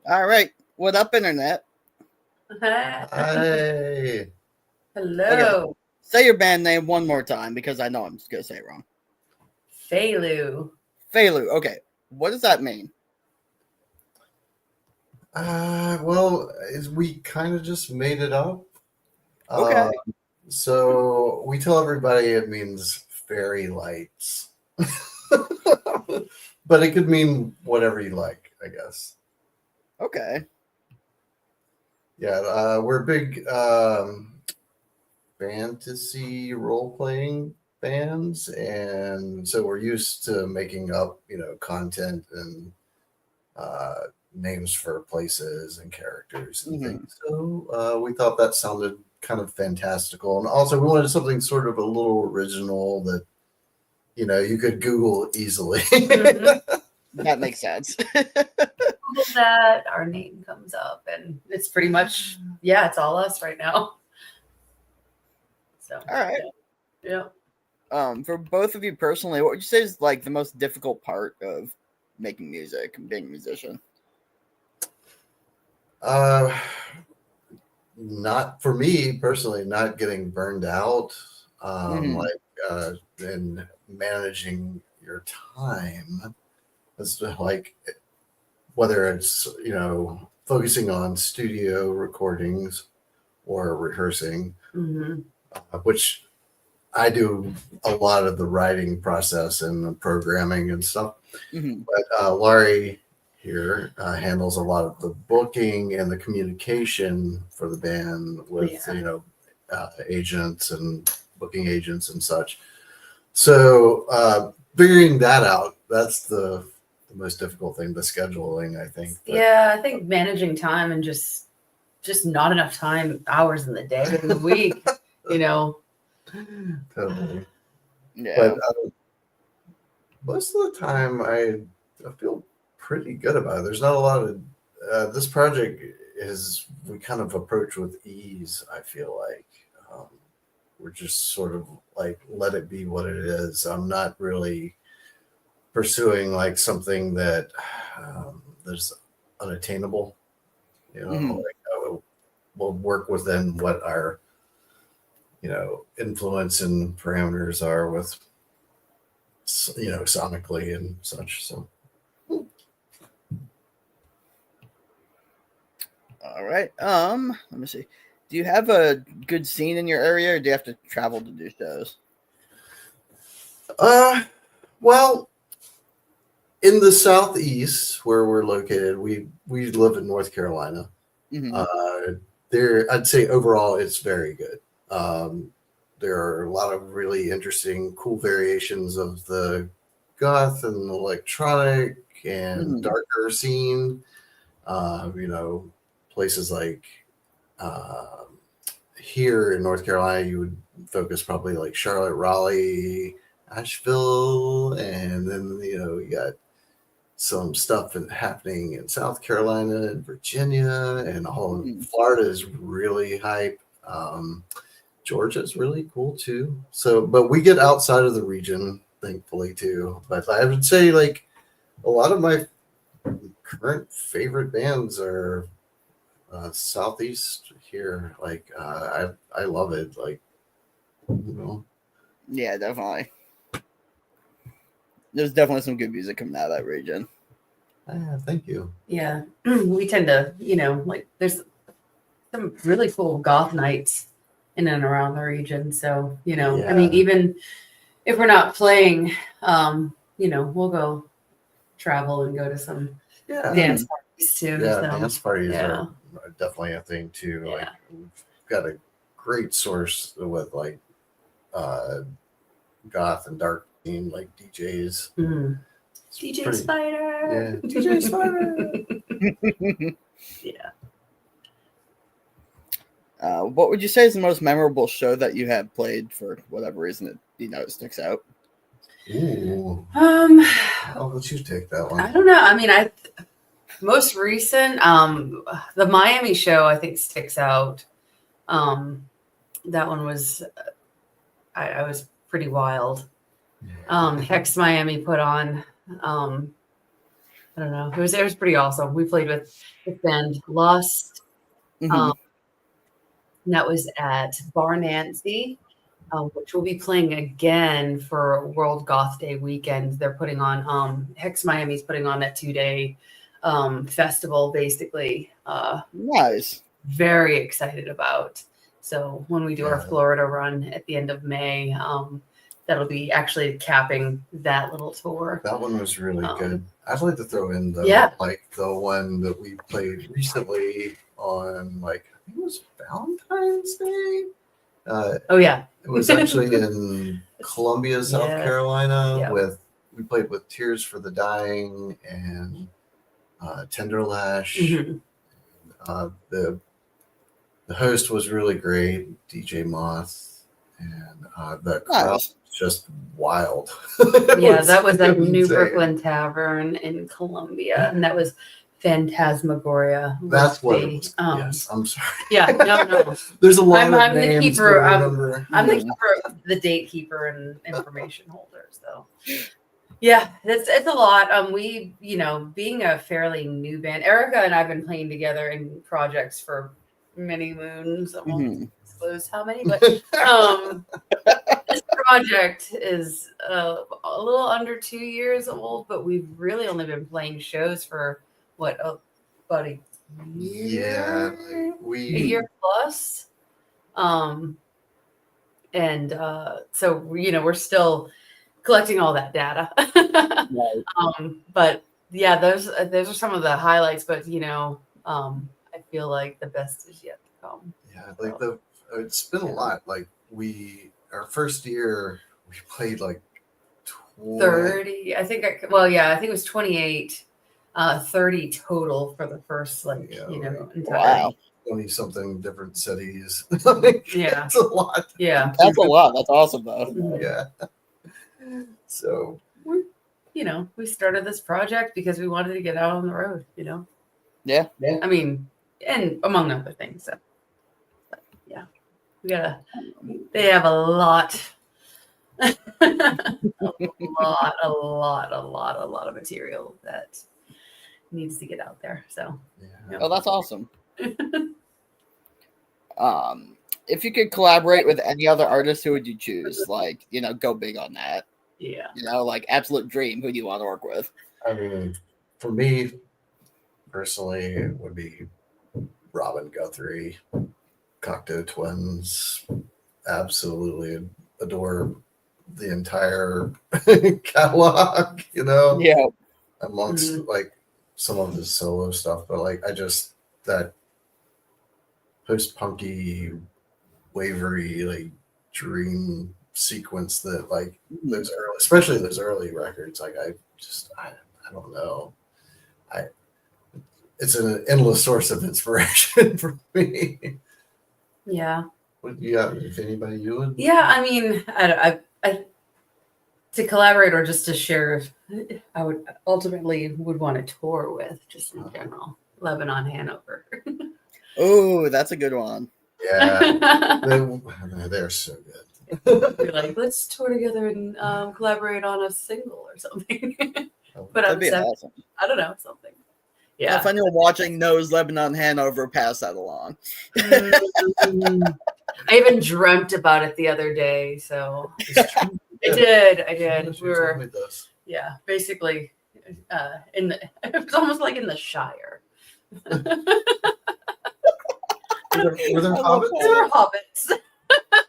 All right. What up, internet? Hi. Okay. Hello, Say your band name one more time because I know I'm just gonna say it wrong. Feyleux. Feyleux. Okay. What does that mean? We kind of just made it up. Okay. Uh, so we tell everybody it means fairy lights, but it could mean whatever you like, I guess. Okay. Yeah, we're big fantasy role playing fans, and so we're used to making up, content and uh, names for places and characters and Hmm. things. So we thought that sounded kind of fantastical, and also we wanted something sort of a little original that you could Google easily. Mhm. That makes sense. Google that, our name comes up, and it's pretty much, yeah, it's all us right now. So, All right. yeah. Yeah. For both of you personally, what would you say is like the most difficult part of making music and being a musician? uh, Not for me personally, not getting burned out, Hmm. and managing your time. It's like whether it's focusing on studio recordings or rehearsing, Hmm. which I do a lot of the writing process and the programming and stuff. Hmm. But Laurie here handles a lot of the booking and the communication for the band with Yeah. agents and booking agents and such. So figuring that out, that's the most difficult thing, the scheduling, I think. But Yeah, I think managing time and just not enough time, hours in the day or in the week, you know. totally. But Yeah. most of the time, I feel pretty good about it. There's not a lot of this project is we kind of approach with ease. I feel like um, we're just sort of like let it be what it is. I'm not really pursuing like something that there's unattainable. Hmm. We'll work within what our influence and parameters are with sonically and such. So All right. Let me see. Do you have a good scene in your area, or do you have to travel to do shows? uh well, in the southeast where we're located, we live in North Carolina. Hmm. Uh, there, I'd say overall it's very good. Um, there are a lot of really interesting, cool variations of the goth and electronic and Hmm. darker scene. Uh, you know, places like uh, here in North Carolina, you would focus probably like Charlotte, Raleigh, Asheville, and then you got some stuff happening in South Carolina and Virginia, and all of Hmm. Florida is really hype. Georgia is really cool too. So, but we get outside of the region, thankfully too. But I would say like a lot of my current favorite bands are southeast here. Like I love it. Like you know, Yeah, definitely. There's definitely some good music coming out of that region. thank you. Yeah. We tend to, like there's some really cool goth nights in and around the region. So, I mean, Yeah, even if we're not playing, we'll go travel and go to some yeah, dance Hmm. parties too. yeah. So, Dance parties yeah, are definitely a thing too. Like yeah. we've got a great source with like uh, goth and dark scene like DJs. Mhm. It's DJ pretty. Spider. Yeah, DJ Spider. Yeah. What would you say is the most memorable show that you have played for whatever reason it sticks out? Ooh, Um, I'll let you take that I one. don't know. I mean, I most recent, the Miami show I think sticks out. Um, that one was I was pretty wild. Hex Miami put on. Um, I don't know. It was pretty awesome. We played with the band Lust. Mhm. And that was at Bar Nancy, which we'll be playing again for World Goth Day weekend. They're putting on Hex Miami's putting on a 2-day festival, basically. Nice. Very excited about. So when we do our Yeah. Florida run at the end of May, that'll be actually capping that little tour. That one was really good. I'd like to throw in the the one that we played recently on I think it was Valentine's Day. Oh yeah, it was actually in Columbia, South Carolina. We played with Tears for the Dying and Tender Lash. Mhm. The host was really great, DJ Moth, and the crowd was just wild. That was at New insane. Brooklyn Tavern in Columbia, and that was Phantasmagoria. That's what it was. Yes, I'm sorry. Yeah, no. There's a lot I'm of names the keeper. to remember. I'm the keeper, the date keeper, and information holder. So, yeah, it's a lot. We, being a fairly new band, Erica and I've been playing together in projects for many moons. I won't disclose how many, but this project is a little under 2 years old, but we've really only been playing shows for about a year? Yeah, a year plus. So we're still collecting all that data. But yeah, those are some of the highlights. But I feel like the best is yet to come. Yeah, it's been a lot. Our first year we played 30. I think it was 28. 30 total for the first entire. Wow. 20 something different cities. It's a lot. Yeah. That's a lot. That's awesome though. Mhm. Yeah. So we started this project because we wanted to get out on the road, Yeah. I mean, and among other things. So, but yeah. They have a lot. a lot of material that needs to get out there. So Oh, that's awesome. If you could collaborate with any other artist, who would you choose? Go big on that. Yeah. Absolute dream. Who do you want to work with? I mean, for me personally, it would be Robin Guthrie, Cocteau Twins. Absolutely adore the entire catalog, Yeah. amongst some of his solo stuff, but I just that post-punky wavery dream sequence that those early, especially those early records, I don't know, it's an endless source of inspiration for me. Yeah. What you got? If anybody you would? Yeah, I mean, I to collaborate or just to share, I would ultimately want to tour with, just in general, Lebanon, Hanover. Oh, that's a good one. Yeah, they're so good. We're let's tour together and collaborate on a single or something. But That'd be awesome. I don't know, something. Yeah. If anyone watching knows Lebanon, Hanover, pass that along. I even dreamt about it the other day, so I did. We were, basically, it was almost like in the Shire. Were there hobbits? There were hobbits.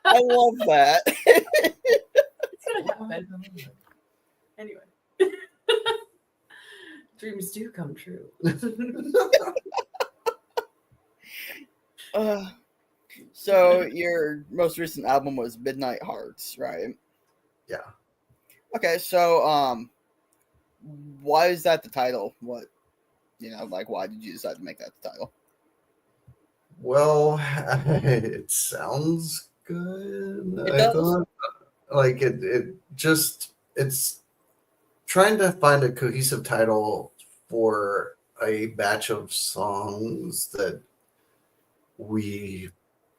I love that. It's gonna happen. Anyway. Dreams do come true. So your most recent album was Midnight Hearts, right? Yeah. Okay, so why is that the title? What, why did you decide to make that the title? Well, it sounds good. It I does. thought it's trying to find a cohesive title for a batch of songs that we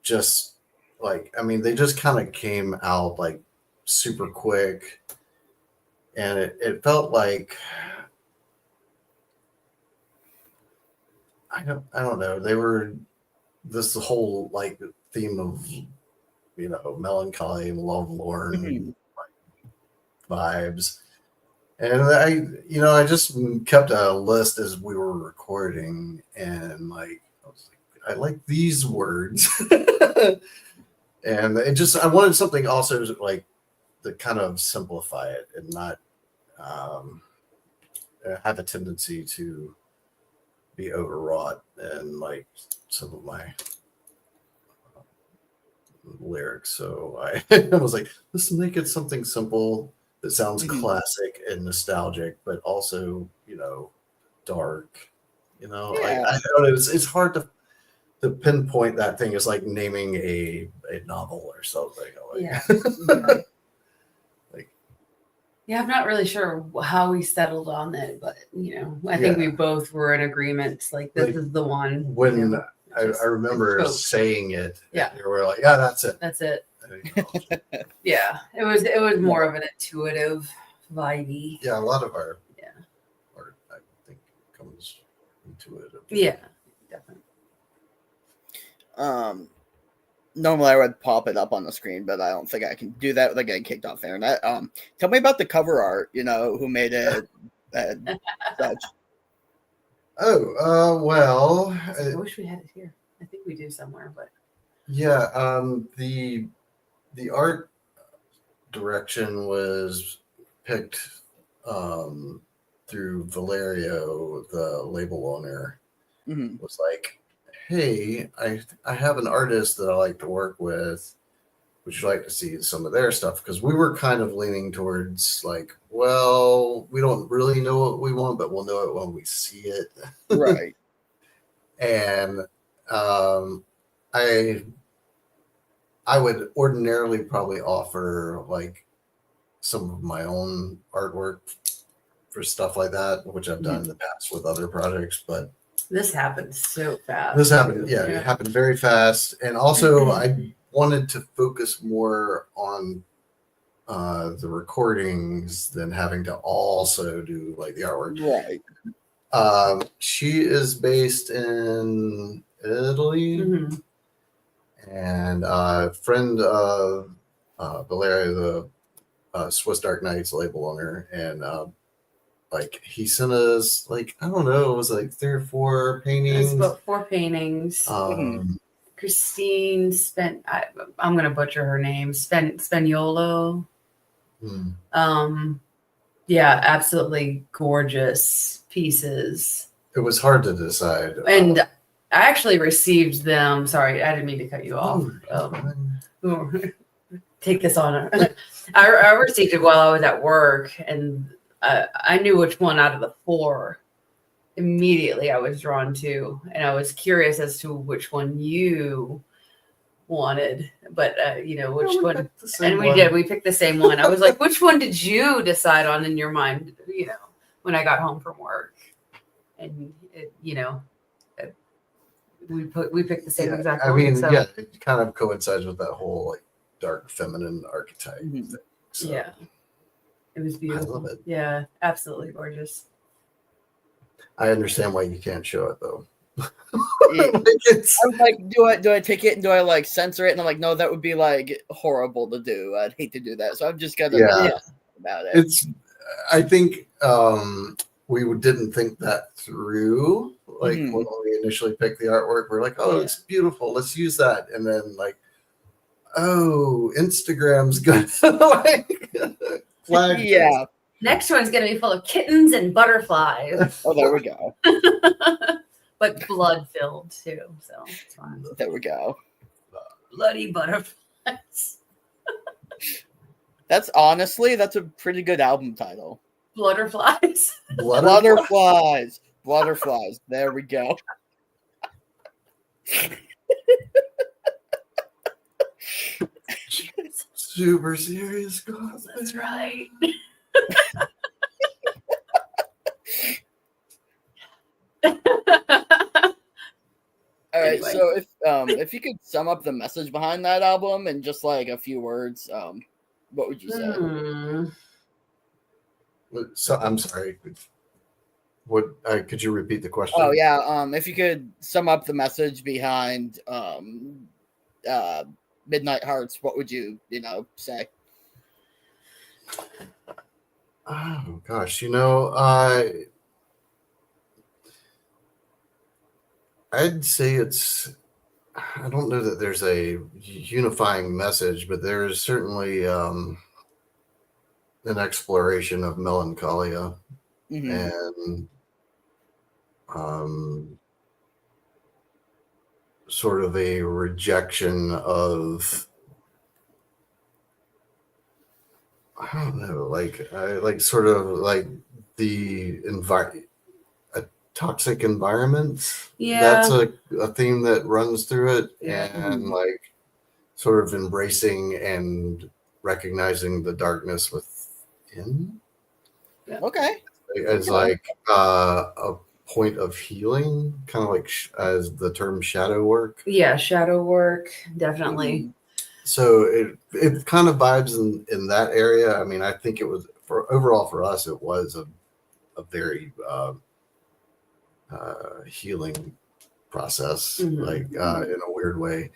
just they just kind of came out super quick, and it felt like I don't know. They were this whole like theme of melancholy and lovelorn vibes. And I just kept a list as we were recording, and like I was like, I like these words, and I wanted something also like to kind of simplify it and not have a tendency to be overwrought and like some of my lyrics. So I was like, let's make it something simple that sounds classic and nostalgic, but also, dark. Yeah. I don't know. It's hard to pinpoint that thing. It's like naming a novel or something. Like, Yeah. like, Yeah, I'm not really sure how we settled on it, but I think we both were in agreement. Like this is the one. When I remember saying it, we were like, yeah, that's it. That's it. Yeah, it was more of an intuitive vibe. Yeah, a lot of our art, I think, comes intuitive. Yeah, definitely. Normally I would pop it up on the screen, but I don't think I can do that without getting kicked off the internet. Tell me about the cover art. Who made it? Such. Oh, well. I wish we had it here. I think we do somewhere, but yeah. The art direction was picked through Valerio, the label owner. Was like, hey, I have an artist that I like to work with. Would you like to see some of their stuff? Because we were kind of leaning towards like, well, we don't really know what we want, but we'll know it when we see it. Right. And I would ordinarily probably offer like some of my own artwork for stuff like that, which I've done in the past with other projects, but this happened so fast. It happened very fast. And also I wanted to focus more on the recordings than having to also do like the artwork. Right. She is based in Italy, and a friend of Valerio, the Swiss Dark Knights label owner, and like he sent us like I don't know, it was like 3 or 4 paintings. It's about 4 paintings. Christine I'm gonna butcher her name. Spagnolo. Yeah, absolutely gorgeous pieces. It was hard to decide. And I actually received them. Sorry, I didn't mean to cut you off. Take this on. I received it while I was at work, and I knew which one out of the 4 immediately I was drawn to, and I was curious as to which one you wanted, but which one, and we picked the same one. I was like, which one did you decide on in your mind, when I got home from work? And we picked the same exact one. I mean, it kind of coincides with that whole like dark feminine archetype thing. So. Yeah, it was beautiful. I love it. Yeah, absolutely gorgeous. I understand why you can't show it though. I was like, do I take it and do I like censor it? And I'm like, no, that would be like horrible to do. I'd hate to do that. So I'm just gonna about it. I think we didn't think that through. Like when we initially picked the artwork, we're like, oh, it's beautiful. Let's use that. And then like, oh, Instagram's gonna like flag. Yeah. Next one's gonna be full of kittens and butterflies. Oh, there we go. But blood filled too, so it's fine. There we go. Bloody butterflies. That's a pretty good album title. Blutterflies. Blutterflies. Blutterflies. There we go. Super serious, God. That's right. All right, so if you could sum up the message behind that album in just like a few words, what would you say? So I'm sorry. What could you repeat the question? Oh yeah. If you could sum up the message behind Midnight Hearts, what would you say? Oh gosh, I'd say it's. I don't know that there's a unifying message, but there is certainly an exploration of melancholia and sort of a rejection of, I don't know, like sort of like the toxic environment. Yeah. That's a theme that runs through it. And like sort of embracing and recognizing the darkness within. Okay. As like a point of healing, kind of like as the term shadow work. Yeah, shadow work, definitely. So it kind of vibes in that area. I mean, I think it was overall for us, it was a very healing process, like in a weird way,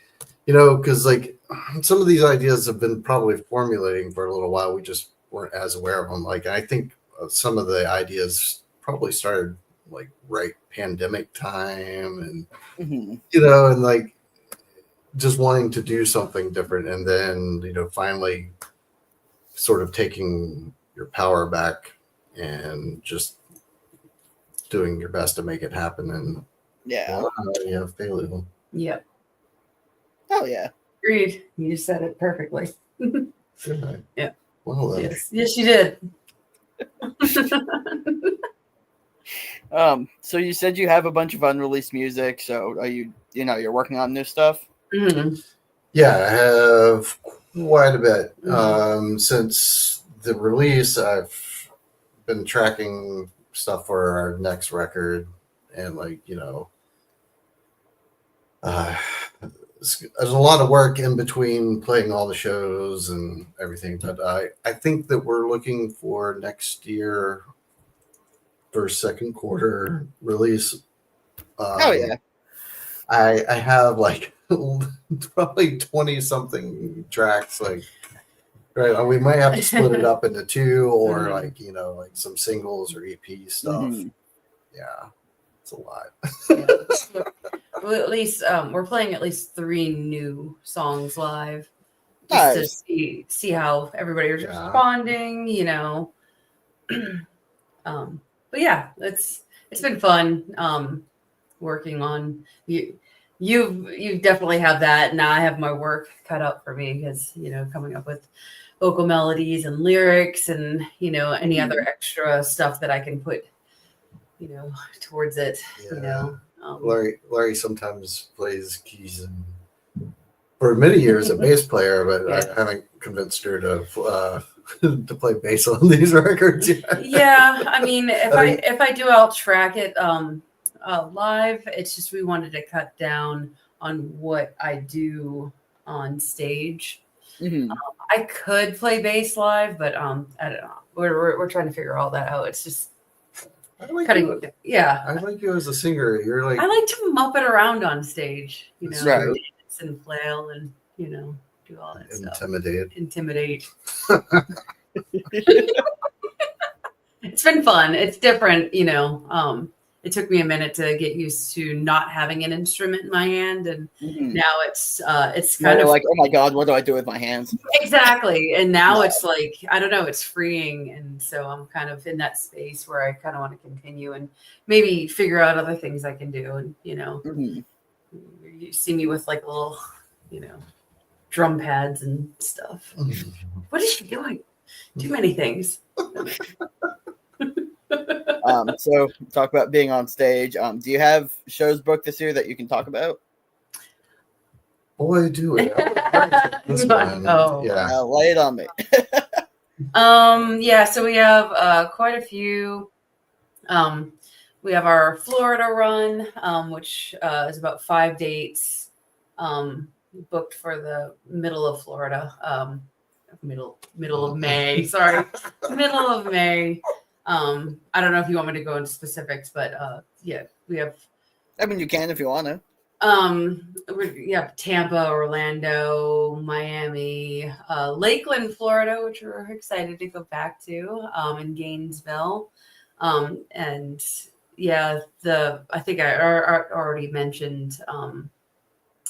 because like some of these ideas have been probably formulating for a little while. We just weren't as aware of them. Like I think some of the ideas probably started like right pandemic time, and and like just wanting to do something different, and then finally sort of taking your power back and just doing your best to make it happen. And yeah, you have Feyleux. Yep. Oh yeah. Agreed. You said it perfectly. Good night. Yeah. Well then. Yes, you did. So you said you have a bunch of unreleased music. So are you're working on new stuff? Yeah, I have quite a bit. Since the release, I've been tracking stuff for our next record, and there's a lot of work in between playing all the shows and everything. But I think that we're looking for next year for second quarter release. Oh yeah. I have like probably 20 something tracks, like right. We might have to split it up into two, or like some singles or EP stuff. Yeah, it's a lot. Well, at least we're playing at least 3 new songs live, just to see how everybody is responding. But yeah, it's been fun working on you. You definitely have that. Now I have my work cut out for me, because coming up with vocal melodies and lyrics and any other extra stuff that I can put towards it. Larry sometimes plays keys, and for many years a bass player, but I haven't convinced her to to play bass on these records yet. Yeah, I mean, if I do, I'll track it live. It's just we wanted to cut down on what I do on stage. I could play bass live, but I don't know. We're trying to figure all that out. It's just I like cutting. I like you as a singer. You're like, I like to muppet around on stage, Right. dance and flail and do all that stuff. Intimidate. It's been fun. It's different, it took me a minute to get used to not having an instrument in my hand, and now it's kind of like, oh my god, what do I do with my hands? Exactly. And now it's like, I don't know, it's freeing, and so I'm kind of in that space where I kind of want to continue and maybe figure out other things I can do. And you see me with like little drum pads and stuff. What is she doing? Too many things. So talk about being on stage. Do you have shows booked this year that you can talk about? Boy, do we. Oh yeah. Lay it on me. Yeah, so we have quite a few. We have our Florida run, which is about 5 dates booked for the middle of Florida. Middle of May. Sorry, middle of May. I don't know if you want me to go into specifics, but yeah, we have. I mean, you can if you want to. We have Tampa, Orlando, Miami, Lakeland, Florida, which we're excited to go back to, in Gainesville. And yeah, I think I already mentioned, I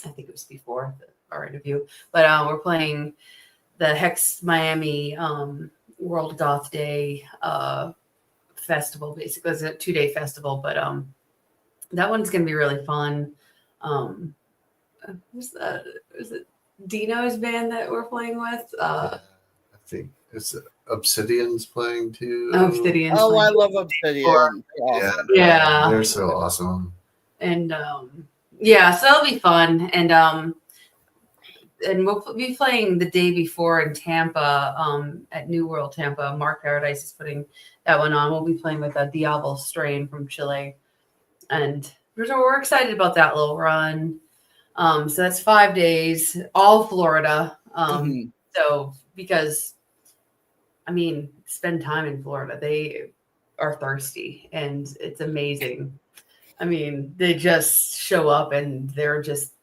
think it was before our interview, but we're playing the Hex Miami World Goth Day festival. Basically, it's a 2-day festival, but that one's gonna be really fun. Who's that? Is it Dino's band that we're playing with? I think it's Obsidian's playing too. Obsidian's Oh, I playing. love Obsidian. Awesome. Yeah. They're so awesome. And yeah, so that'll be fun. And we'll be playing the day before in Tampa, at New World Tampa. Mark Paradise is putting that one on. We'll be playing with a Diablo Strain from Chile. And we're excited about that little run. So that's 5 days, all Florida. So because, I mean, spend time in Florida. They are thirsty and it's amazing. I mean, they just show up and they're just,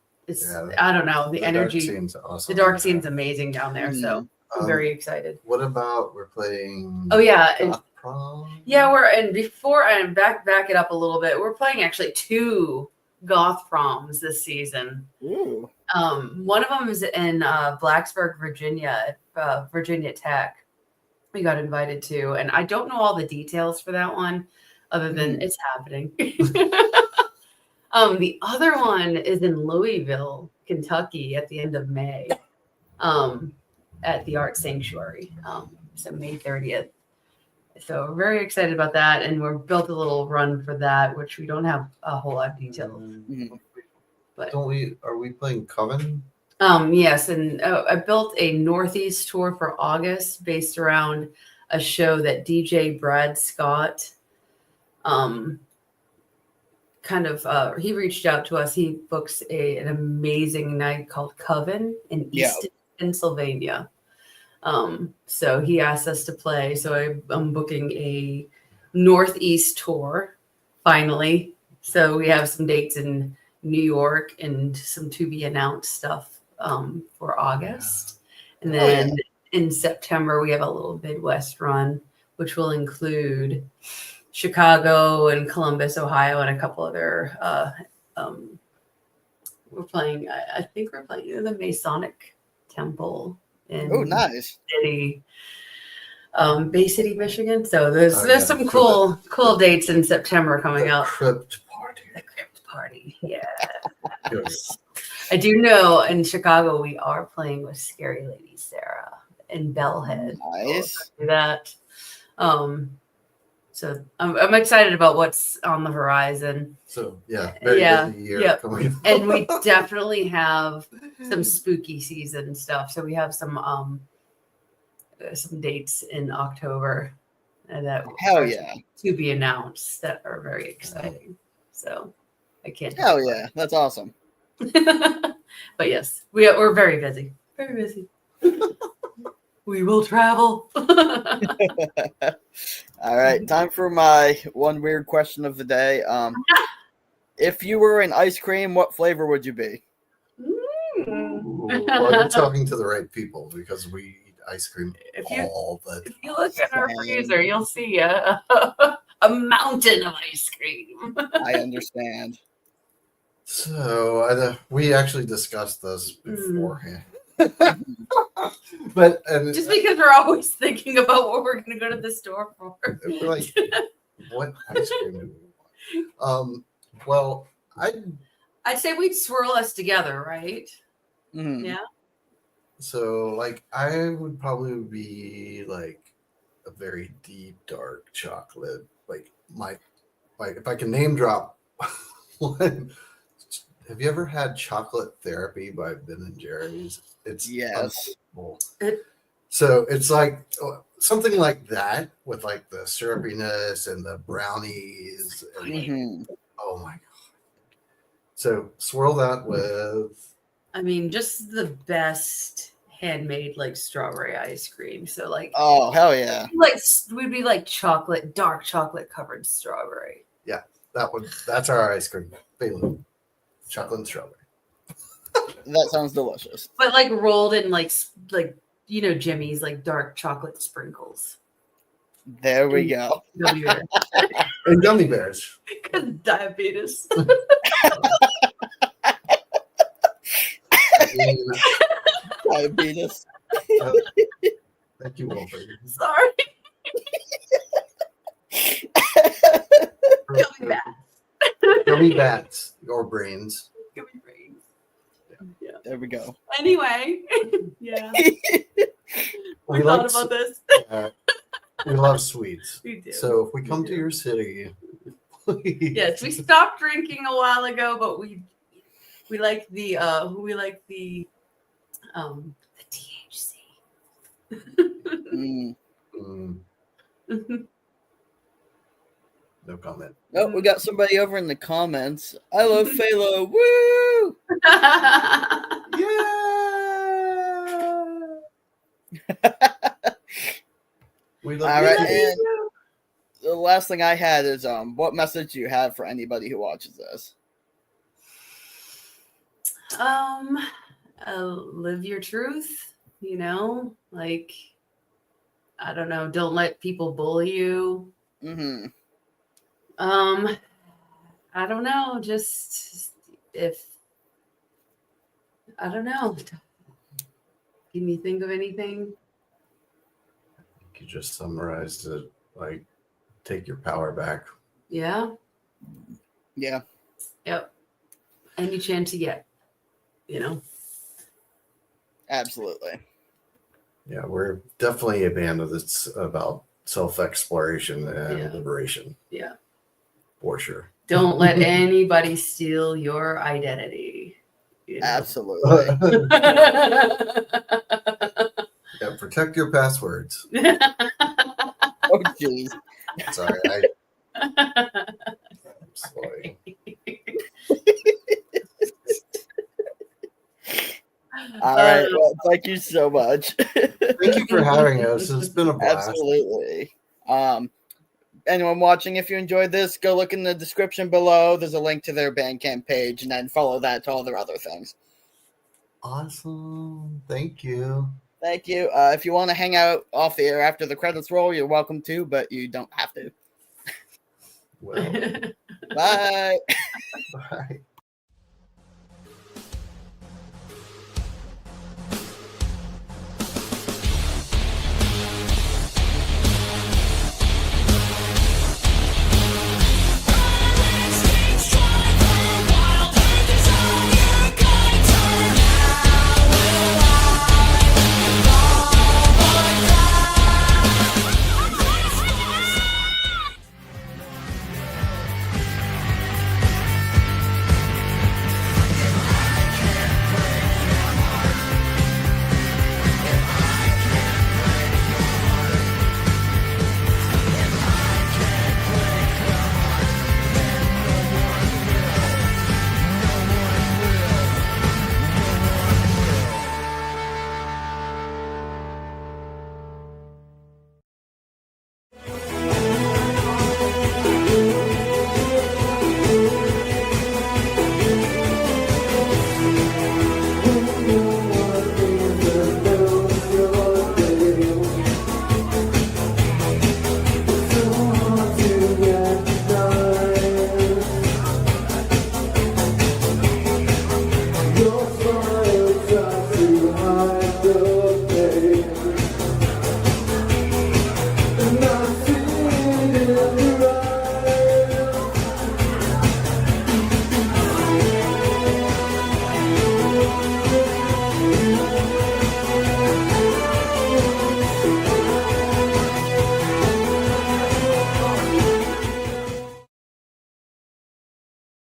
I don't know, the energy. Dark scene's awesome. The dark scene's amazing down there. So I'm very excited. What about we're playing? Oh yeah. Prom? Yeah, before I back it up a little bit, we're playing actually 2 goth proms this season. Ooh. One of them is in Blacksburg, Virginia, Virginia Tech. We got invited to, and I don't know all the details for that one, other than it's happening. The other one is in Louisville, Kentucky, at the end of May, at the Art Sanctuary. So May 30th. So we're very excited about that, and we're built a little run for that, which we don't have a whole lot of details. But Are we playing Coven? Yes, and I built a Northeast tour for August based around a show that DJ Brad Scott he reached out to us. He books an amazing night called Coven in Easton, Pennsylvania. So he asked us to play. So I'm booking a Northeast tour finally. So we have some dates in New York and some to be announced stuff for August. And then in September, we have a little Midwest run, which will include Chicago and Columbus, Ohio, and a couple other. We're playing, I think we're playing the Masonic Temple in nice. City, Bay City, Michigan. So there's some cool dates in September coming up. Crypt Party. The Crypt Party, yeah. I do know in Chicago we are playing with Scary Lady Sarah in Bellhead. Nice. So do that. So I'm excited about what's on the horizon. So very busy year coming up. And we definitely have some spooky season stuff. So we have some dates in October that to be announced that are very exciting. So I can't. Hell yeah, that's awesome. But yes, we're very busy. Very busy. We will travel. All right, time for my one weird question of the day. If you were an ice cream, what flavor would you be? Well, you're talking to the right people because we eat ice cream all the time. If you look at our freezer, you'll see a mountain of ice cream. I understand. So we actually discussed this beforehand. But just because we're always thinking about what we're going to go to the store for. We're like, what ice cream do we want? Well, I'd say we'd swirl us together, right? Mm-hmm. Yeah. So, like, I would probably be like a very deep, dark chocolate. Like if I can name drop one. Have you ever had Chocolate Therapy by Ben and Jerry's? It's unbelievable. So it's like something like that with like the syrupiness and the brownies. And, oh my god! So swirl that with. I mean, just the best handmade like strawberry ice cream. So like, Oh, hell yeah. we'd be like chocolate, dark chocolate covered strawberry. That's our ice cream. Feyleux. Chocolate and strawberry. That sounds delicious. But like rolled in like Jimmy's like dark chocolate sprinkles. There we go. And gummy bears. Because diabetes. Diabetes. Thank you, Wolfie. Sorry. Gummy bats. Gummy bats or brains. Gummy brains. Yeah. There we go. Anyway, yeah. We thought like about this. we love sweets. We do. So if we come to do. your city, please. Yes, we stopped drinking a while ago, but we like the THC. Mm. No comment. Oh, we got somebody over in the comments. I love Feyleux. Woo! Yeah. We love All you. right, and the last thing I had is what message do you have for anybody who watches this? Live your truth, like, I don't know, don't let people bully you. Mm-hmm. I don't know, just I don't know. Can you think of anything? You just summarized it, like, take your power back. Yeah. Yeah. Yep. Any chance you get, Absolutely. Yeah, we're definitely a band that's about self-exploration and Yeah. liberation. Yeah. For sure. Don't let anybody steal your identity. Absolutely. Yeah, protect your passwords. Oh, jeez. Sorry, I'm sorry. All right. Well, thank you so much. Thank you for having us. It's been a blast. Absolutely. Anyone watching, if you enjoyed this, go look in the description below. There's a link to their Bandcamp page, and then follow that to all their other things. Awesome. Thank you. Thank you. If you want to hang out off the air after the credits roll, you're welcome to, but you don't have to. Well, Bye. bye.